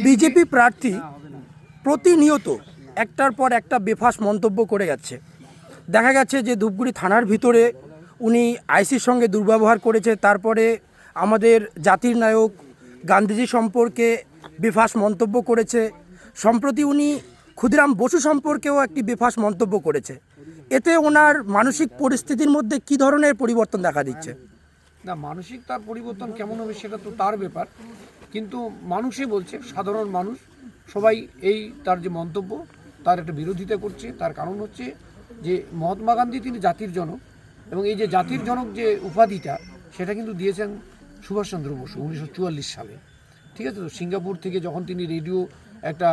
BJP প্রার্থী প্রতিনিয়ত একটার পর একটা বেফাঁস মন্তব্য করে যাচ্ছে। দেখা গেছে যে ধূপগুড়ি থানার ভিতরে উনি আইসির সঙ্গে দুর্ব্যবহার করেছে, তারপরে আমাদের জাতির নায়ক গান্ধীজি সম্পর্কে বেফাঁস মন্তব্য করেছে, সম্প্রতি উনি ক্ষুদিরাম বসু সম্পর্কেও একটি বেফাঁস মন্তব্য করেছে। এতে ওনার মানসিক পরিস্থিতির মধ্যে কী ধরনের পরিবর্তন দেখা দিচ্ছে? না, মানসিক তার পরিবর্তন কেমন হবে সেটা তো তার ব্যাপার, কিন্তু মানুষই বলছে, সাধারণ মানুষ সবাই এই তার যে মন্তব্য তার একটা বিরোধিতা করছে। তার কারণ হচ্ছে যে মহাত্মা গান্ধী তিনি জাতির জনক, এবং এই যে জাতির জনক যে উপাধিটা সেটা কিন্তু দিয়েছেন সুভাষচন্দ্র বসু 1944 সালে। ঠিক আছে, তো সিঙ্গাপুর থেকে যখন তিনি রেডিও একটা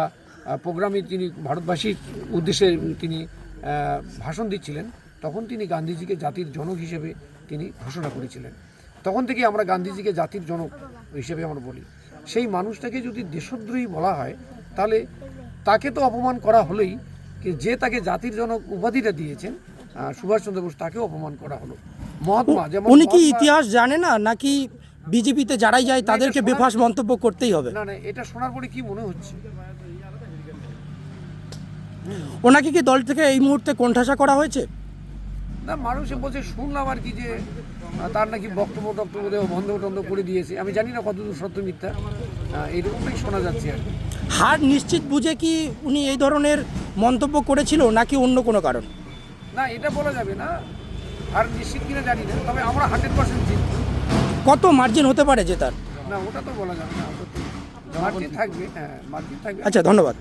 প্রোগ্রামে তিনি ভারতবাসীর উদ্দেশ্যে তিনি ভাষণ দিচ্ছিলেন, তখন তিনি গান্ধীজিকে জাতির জনক হিসেবে তিনি ঘোষণা করেছিলেন। তখন থেকে আমরা গান্ধীজিকে জাতির জনক হিসেবে আমরা বলি। সেই মানুষটাকে যদি দেশদ্রোহী বলা হয় তাহলে তাকে তো অপমান করা হলেই, যে তাকে জাতির জনক উপাধিটা দিয়েছেন সুভাষচন্দ্র বোস, তাকেও অপমান করা হলো। মহাত্মা যেমন উনি কি ইতিহাস জানে না, নাকি বিজেপিতে যারাই যায় তাদেরকে বেফাঁস মন্তব্য করতেই হবে? না না, এটা শোনার পরে কি মনে হচ্ছে? ওনাকে কি দল থেকে এই মুহূর্তে কোণঠাসা করা হয়েছে? না, মানুষে বলছে, শুনলাম আর কি, যে তার নাকি বক্তব্য বন্ধ টন্ধ করে দিয়েছে। আমি জানি না কতদূর সত্য মিথ্যা, এইরকমটাই শোনা যাচ্ছে আর কি। হার নিশ্চিত বুঝে কি উনি এই ধরনের মন্তব্য করেছিল, নাকি অন্য কোনো কারণ? না, এটা বলা যাবে না, আর নিশ্চিত কিনা জানি না, তবে আমরা 100% জিতব। কত মার্জিন হতে পারে জেতার? না, ওটা তো বলা যাবে না, মার্জিন থাকবে, হ্যাঁ মার্জিন থাকবে। আচ্ছা, ধন্যবাদ।